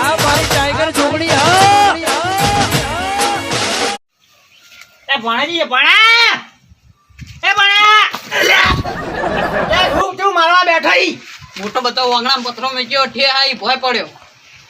આ મારી ટાઈગર છોકરી હા એ ભણાજી ભણા એ ભણા એ રૂપ તું મારવા બેઠો ઈ મોટો બધો વાંગણા પથરો મેક્યો ઠે આઈ ભય પડ્યો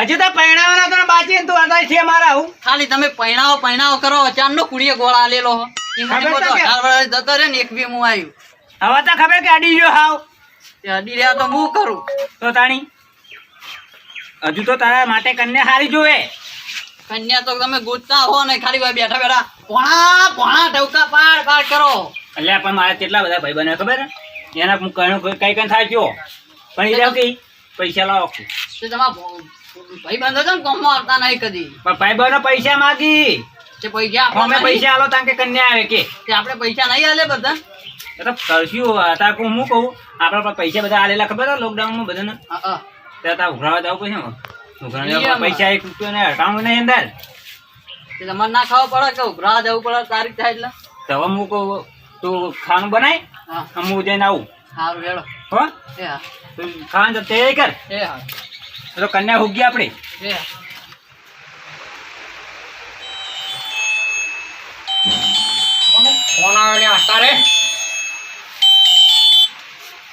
હજી તો પૈણાવાના તને બાકી તું આતા છે મારા હું ખાલી તમે પૈણાવો કરો અચાનક કુડીએ ગોળા આલેલો હો ખબર તો કે? 18 વર્ષ જતો રે ને એક બી હું આવ્યું હવે તો ખબર કે અડી ગયો હાવ તે અડી રહ્યા તો હું કરું તો તાણી હજુ તો તારા માટે કન્યા હારી જોવે કન્યા તો તમે ગોતતા હો ને ખાલી ભાઈ બેઠા બેઠા ભોણા ટવકા પાડ કરો અલ્યા પણ મારે કેટલા બધા ભાઈ બને ખબર હે? એના હું કઈ થાય ગયો પણ એ કે પૈસા લાવો તે તમારા ભાઈ બંધો છે ને કોમમાં આવતા નહીં કદી પણ ભાઈ બહેનો પૈસા માગી તે પૈસા અમે પૈસા આલો તાણ કે કન્યા આવે કે તે આપણે પૈસા નહીં આલે બધા એ તો કરશું અત્યારે હું કહું આપણા પર પૈસા બધા આલેલા ખબર હે લોકડાઉનમાં બધાને હા ત્યાં ઉઘરાવા જવું પડે ને ઉઘરાવા પૈસા 1 રૂપિયો ને હટાવું નહીં અંદર તે તમારે ના ખાવા પડે કે ઉભરા જવું પડે તારીખ થાય એટલે તો હવે હું કહું તું ખાવાનું બનાય હા હું જઈને આવું સારું હેડો હો એ હા તું ખાવાનું તો તૈયારી કર એ હા તો કન્યા ઉગી આપણી એ હા ફોન આવ્યો ને અત્યારે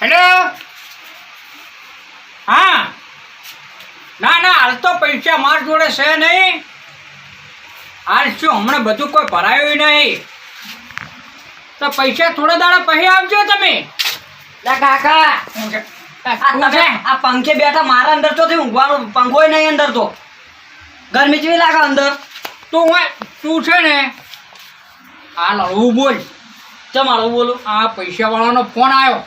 હેલો હા ના હાલ તો પૈસા માર જોડે છે નહીં હાલ શું હમણાં બધું કોઈ ભરાયું નહીં તો પૈસા થોડા દાડા પછી આપજો તમે કાકા આ પંખે બેઠા મારા અંદર તો ઊંઘવાનું પંખો નહીં અંદર તો ગરમી જેવી લાગે અંદર તું છે ને હાલ હળવું બોલ ચમાડું બોલું આ પૈસા વાળાનો ફોન આવ્યો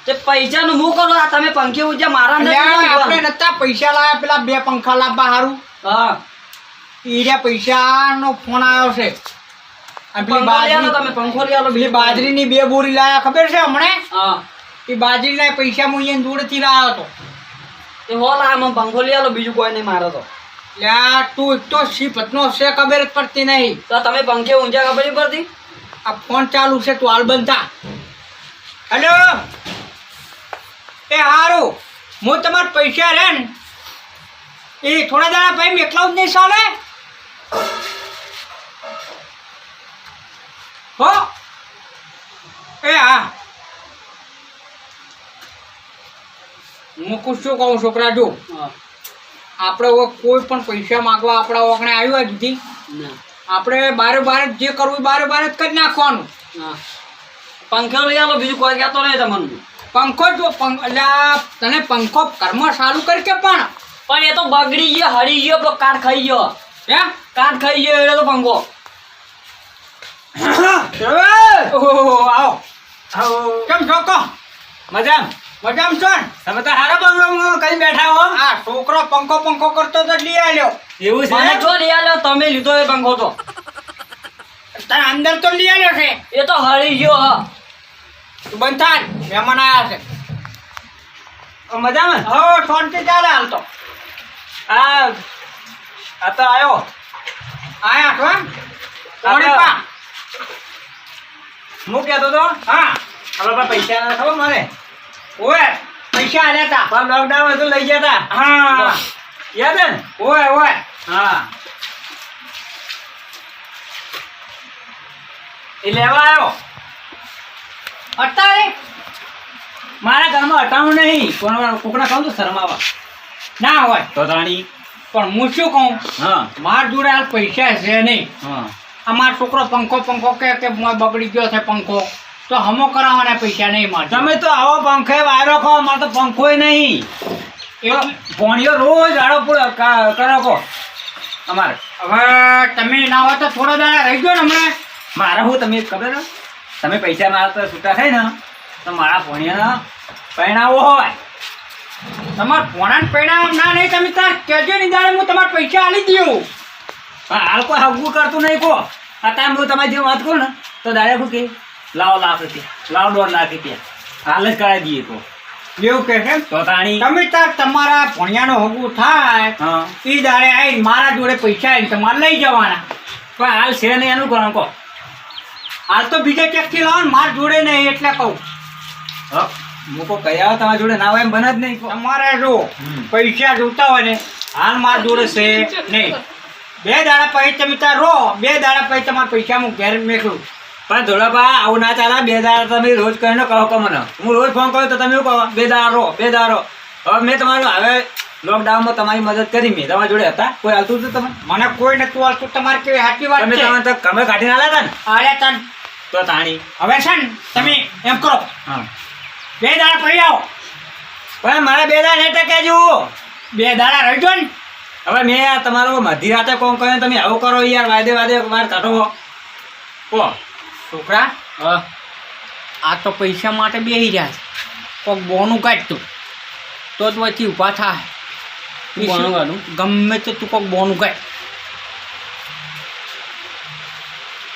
તે પૈસાનું હું કરો આ તમે પંખે ઉજ્યા મારા અંદર કેમ આપણે ઊંઘવાનું? નતા પૈસા લાવ્યા પેલા 2 પંખા લાવવા સારું હા ઈર્યા પૈસાનો ફોન આવ્યો છે આ પેલી પંખો લઈ આલો બાજરી તમે પંખો લઈ આલો પેલી બાજરીની 2 બોરી લાયા ખબર છે હમણે હા એ બાજરીના પૈસા હું અહીંયા જોડેથી લાવ્યો હતો તે હોલ આ મને પંખો લઈ આલો બીજું કોઈ નહીં મારે તો લ્યા તું એક તો શીપતનો છે ખબર જ પડતી નહીં તો તમે પંખે ઊંઝા ખબર નહીં પડતી આ ફોન ચાલુ છે તું હાલ બંધ થા હેલો એ હારું હું તમારા પૈસા રે ને એ થોડા દાડા ભાઈ મેં એકલા જ નહીં ચાલે હો એ હા હું શું કહું છોકરા જો હા આપણે હવે કોઈ પણ પૈસા માગવા આપણા ઓગણે આવ્યા જુદી ના આપણે બારે જે કરવું બારે જ કરી નાખવાનું હા પંખો લઈ આલો બીજું કોઈ કહેતો નહીં તમને પંખો જો તને પંખો કર્મ સારું કરી કે પણ પણ એ તો બગડી ગયો હળી ગયો પેલો કાટ ખાઈ ગયો હે કાટ ખાઈ ગયો એટલે તો પંખો ઓહો આવો કેમ છો કહો મજામ છો ને? તમે તો હારો બંગલો કઈ બેઠા હો આ છોકરો પંખો કરતો તો લઈ આવ્યો એવું મને જો લઈ આલ્યો તમે લીધો એ પંખો તો તારે અંદર તો લઈ આવ્યો છે એ તો હળી ગયો હા તું બંધ થાય મહેમાન આવ્યા છે મજામાં હો શાંતિ ચાલે હાલ તો આ તો આયા છો એમ કોણે પા હું કહેતો તો હા હવે પૈસા ના ખબર મારે ઓએ પૈસા આલ્યા તા પણ લોકડાઉન હતું લઈ ગયા તા હા યાદ હે ને ઓએ હા એ લેવા આવ્યો અત્યારે મારા ઘરમાં હટાવું નહીં કોકના કહું તો શરમાવા ના હોય તો તાણી પણ હું શું કહું હા મારા જોડે હાલ પૈસા છે નહીં હા અમારો છોકરો પંખો કે બગડી ગયો છે પંખો તો હમો કરાવવાના પૈસા નહીં મારે તમે તો આવો પંખે વાયરો ખો અમારે તો પંખોય નહીં ભોણિયો રોજ આડો પૂરો કરો કહો અમારે હવે તમે ના હોય તો થોડા દાડા રહી ગયો ને હમણાં મારે હું તમે ખબર ને તમે પૈસા મારા તો છૂટા થાય ને તો મારા ભોણિયાના પરિણામો હોય તમારા ભોણાને પરિણામ ના નહીં તમે તાર કહેજો નહીં જાણે હું તમારા પૈસા આલી દઉં હાલ કોઈ હગવું કરતું નહીં કહો અત્યારે હું તમારી જેવું વાત કરું ને તો દાડે શું કે લાવો ₹1 લાખ લાવો ₹1.5 લાખ હાલ જ કરાવી દઈએ તો એવું કે છે તો તાણી તમે તાર તમારા ભણિયાનો હગું થાય એ દાડે આવીને મારા જોડે પૈસા આવીને તમારે લઈ જવાના પણ હાલ છે નહીં એનું કરો કહો હાલ તો બીજે ક્યાંકથી લાવો ને મારા જોડે નહીં એટલે કહું હું કહું કઈ આવો તમારા જોડે ના હોય એમ બને જ નહીં તમારે જો પૈસા જોતા હોય ને હાલ માર જોડે છે નહીં. 2 દાડા પછી તમે ત્યાં રહો, 2 દાડા પછી તમારા પૈસા હું ઘેર મેકલું. પણ ધોળાબા આવું ના ચાલે. 2 દાડા તમે રોજ કહીને કહો કે મને હું રોજ ફોન કરું તો તમે એવું કહો 2 દાડા રહો, 2 દાડા રહો. હવે મેં તમારું હવે લોકડાઉનમાં તમારી મદદ કરી. મેં તમારા જોડે હતા કોઈ હાલતું હતું તમે? મને કોઈ નતું હાલતું. તમારે કેવી સાચી વાત છે. તમે તો કમે કાઢીને આલ્યા હતા ને? આલ્યા હતા ને. તો તાણી હવે છે ને તમે એમ કરો, હા 2 દાડા પછી આવો. પણ મારે 2 દાડા નહીં ટકે જુઓ, 2 દાડા રહેજો ને. હવે મેં યાર તમારો મધી રાતે કોમ કર્યો તમે આવું કરો યાર. વાદે મારે કાઢો ઓ છોકરા. આ તો પૈસા માટે બેસી રહ્યા છે. કોક બોનું કાઢતું તો જ વચ્ચે ઊભા થાય. બોનું કાઢું ગમે તે તું કોક બોનું કાઢ.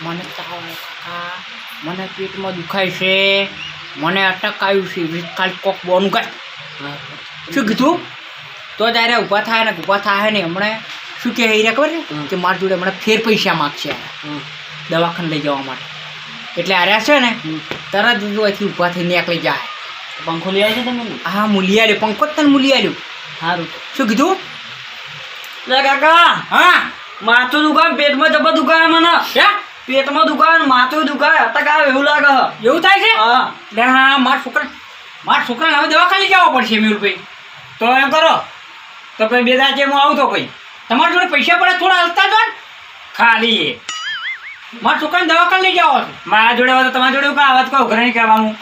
મને તાવ આવે કાકા, મને પેટમાં દુખાય છે, મને અટક આવ્યું છે, કાલ કોક બોનું કાઢ. શું કીધું? તો ત્યારે ઊભા થાય ને ઊભા થાય ને હમણાં શું કહે રહ્યા ખબર છે કે મારી જોડે હમણાં ફેર પૈસા માગશે દવાખાને લઈ જવા માટે. એટલે આર્યા છે ને તરત જ અહીંથી ઊભા થઈને નીકળી જાય. પંખો લઈ આવ્યો છે તમે? હા મૂલી આવ્યો. પંખો જ તને મૂલી આવ્યો. સારું. શું કીધું? લે કાકા, હા માથું દુખાય, પેટમાં જબર દુખાય મને. ક્યાં પેટમાં દુખાય, માથું દુખાય, અટક આવે એવું લાગે. એવું થાય છે? હા. લે હા મારા છોકરાને હવે દવાખાને લઈ જવા પડશે મેહુલભાઈ. તો એમ કરો તો પછી 2 દાડા હું આવું તો પછી તમારી જોડે પૈસા પડે થોડા હલતા જો ને ખાલી. મારા છોકરાને દવાખાને લઈ જાઓ. મારા જોડે હોય તો તમારી જોડે કાં વાત કહું ઘરે નહીં કહેવાનું.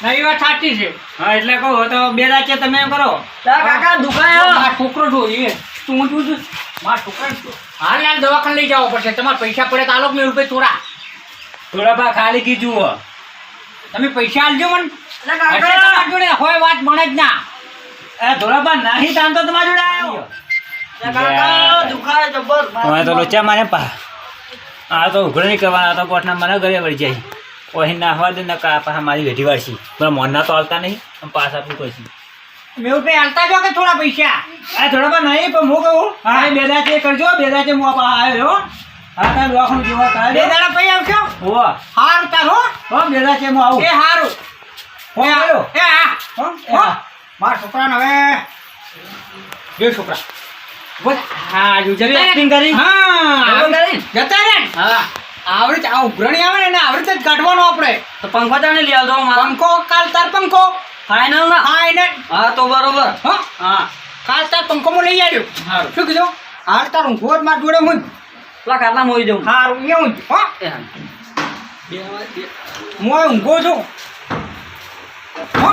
નવી વાત સાચી છે. હા એટલે કહું તો 2 દાડા તમે એમ કરો. કાકા દુખાય. મારા છોકરો જોઈએ તું મારા છોકરાને હાલ હાલ દવાખાને લઈ જવો પડશે. તમારે પૈસા પડે તો આલો મેહુલભાઈ થોડા બા ખાલી કીધું. તમે પૈસા આલજો મને. તમારી જોડે હોય વાત મળે જ ના. ધોળાબા નહીં તાન તો તમારી જોડે આવ્યો. કાકા દુખાય જબર. હવે તો લોચા મારે આ તો ઉઘડ નહીં કરવાના. તો કોટના મને ઘરે વળી જાય. ઓહી નાખવા દે ને પાછા મારી વેઠી વાળશી. પણ મોરના તો હાલતા નહીં. પાછા શું કરશી? મેં કઈ હાલતા જો કે થોડા પૈસા. ધોળાબા નહીં પણ હું કહું હા 2 દાડા કરજો. 2 દાડા હું આવ્યો. હા તાર દવાખાનું જોવા તાર 2 દાડા પછી આવશો. હો હારું તાર હો 2 દાડા હું આવું. એ હારું હો આવ્યો. એ હા મારા છોકરાને હવે 2 છોકરા બોલ. હા યુઝર એક્ટિંગ કરી. હા જતા રે. હા આવડે આ ઉઘરણી આવે ને આવડે જ કાઢવાનો આપણે. તો પંખો તાણે લઈ આવજો. પંખો કાલ તાર પંખો ફાઇનલ ના? ફાઇનલ. હા તો બરોબર. હા કાલ તાર પંખો હું લઈ આવ્યો. સારું. શું કીધું? હાલ તાર ઊંઘો જ મારા જોડે હું. પેલા કાટલા મોઈ દઉં. સારું એવું જ હો. હું ઊંઘો છું. હો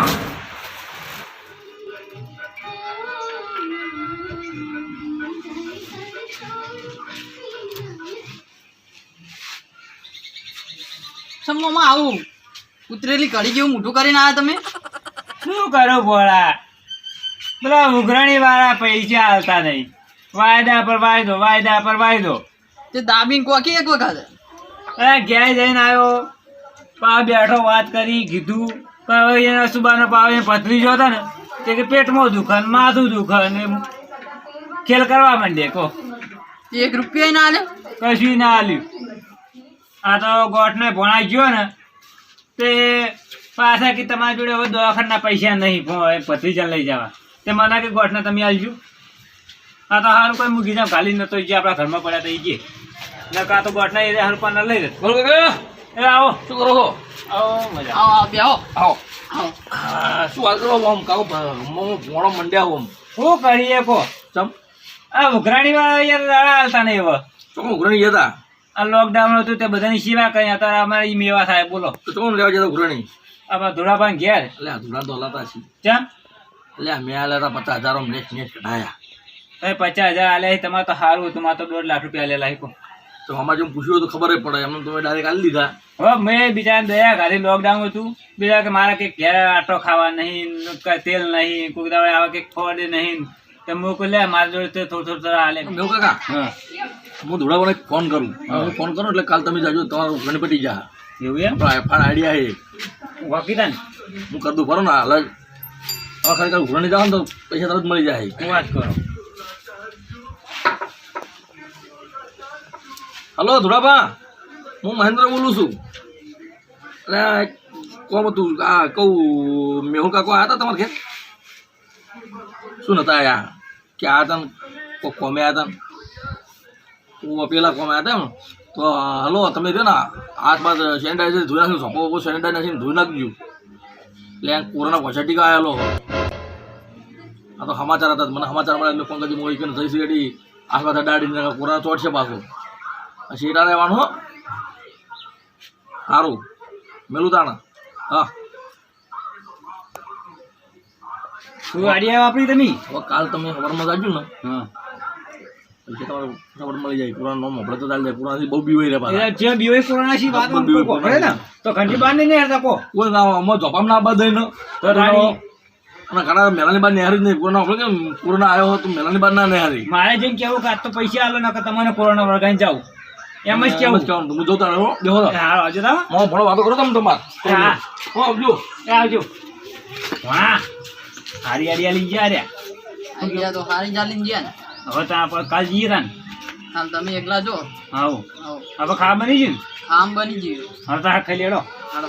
સમોમાં આવું ઉતરેલી કડી જેવું મોઢું કરીને આવ્યા તમે. શું કરો ભોળા? પેલા ઉઘરણી વાળા પૈસા આવતા નહીં. વાયદા પર વાયદો. તે દાબીને કોકી એક વખત ઘેર જઈને આવ્યો. પા બેઠો વાત કરી કીધું. પણ હવે એના સુબાનો પાવ એ પથરી જો હતો ને તે કે પેટમાં દુખે માથું દુખે ને ખેલ કરવા માંડે. કહો 1 રૂપિયા ના આલે. કશું ના આલ્યું. આ તો ગોઠને ભણાઈ ગયો ને તે પાછા કે તમારી જોડે હવે દવાખાના પૈસા નહીં ભત્રીજાને લઈ જવા. તે મને કે ગોઠને તમે આલજો. આ તો સારું કોઈ મૂકી જાવ ખાલી નતો જે આપણા ઘરમાં પડ્યા તો એ જે નકા તો ગોઠના એ સારું પણ લઈ દે. બરોબર એ આવો. શું કરો છો? આવો મજા. આવો બેહો. આવો શું વાત કરો આમ કાવ મોણો મંડ્યા આમ શું કરીએ કો? ચમ આ ઉઘરાણી વાળા યાર દાડા હાલતા નહીં હવે. ચમ ઉઘરણી જતા? આ લોકડાઉન હતું તે બધાની સેવા કરી. અત્યારે અમારે મેવા થાય બોલો. તો ચમ લેવા જતા ઉઘરણી? આમાં ધોળાભાઈ ઘેર એટલે આ ધુલા તો હલાતા છે. ચમ એટલે મેં આલેલા 50,000 નેટ કઢાયા. 50,000 આલ્યા. તમારે તો સારું હતું. મારે તો 1.5 લાખ રૂપિયા આલેલા. તો આમાં જેમ પૂછ્યું તો ખબર પડે એમને તમે ડાયરેક્ટ આલી દીધા. હવે મેં બીજા દયા ખાલી લોકડાઉન હતું. બીજા કે મારા કંઈક ઘેર આટો ખાવા નહીં, તેલ નહીં, કોઈ દાડે આવા કંઈક ખોડે નહીં. તો હું કહું લે મારા જોડે થોડું હાલે. મેં કાકા હું ધોળાવાને ફોન કરું. હું ફોન કરું એટલે કાલ તમે જાજો તમારું ઉઘરણી પટી જા. એવું એમ? એફઆર આઈડિયા છે વાકીતા ને હું કરી દઉં ખરો ને હાલ જ. હવે ખરેખર ઉઘરણી જાવ ને તો પૈસા તરત મળી જાય. હું વાત કરો. હલો ધોળાભા, હું મહેન્દ્ર બોલું છું. એટલે કોમ હતું આ કહું મેહુલ કાકો આવ્યા હતા તમારે ઘેર? શું નતા આયા કે આ હતા કોઈ કોમે આવ્યા હતા ને પેલા કોમે આવ્યા હતા ને તો હલો તમે જો ને હાથ બાદ સેનિટાઈઝર ધોઈ નાખ્યું સોપો સેનિટાઈઝર નાખીને ધોઈ નાખજો એટલે કોરોના પોઝિટિવ ટીકા આવેલો આ તો સમાચાર હતા મને સમાચાર મળે એટલે ફોન કરી મોઈ કરીને જઈશ રેડી આસપાસ દાડીને કોરોના ચોટશે પાછું શેટા રહેવાનું સારું મેલું તાણ હા શું આઈડિયા વાપરી તમે હવે કાલ તમે ખબરમાં જાજો ને હા પછી તમારે ખબર મળી જાય પુરાણ નોમ આપણે તો ચાલી જાય પુરાણથી બહુ બીવાઈ રહ્યા પાછા જે બીઓએ કોરોના છે વાત પડે ને તો ઘંટી બાર નહીં હેરતા કો કોઈ ના અમે જોપામ ના બાદ ને તો રાણી અને ઘણા મેલાની બાર નેહારી જ નહીં કોરોના આપણે કેમ કોરોના આવ્યો હોય તો મેલાની બાર ના નેહારી મારે જેમ કેવું કે આજ તો પૈસા આલો ને કે તમને કોરોના વળગાઈને જાવ એમ જ કેવું કહેવાનું હું જોતા રહ્યો દેખો હાલો આવજો તા મો ભણો વાતો કરો તમે તમાર હા હો આવજો આવજો વાહ હારી હારી લઈ ગયા રહ્યા આઈ ગયા તો હારી ચાલીને ગયા ને હવે તો આપણે કાલ જઈએ તા ને કાલ તમે એકલા જો હાઉ આવો હવે ખાવા બની ગયું ને આમ બની ગયું હવે તો હા ખાઈ લેડો હાલો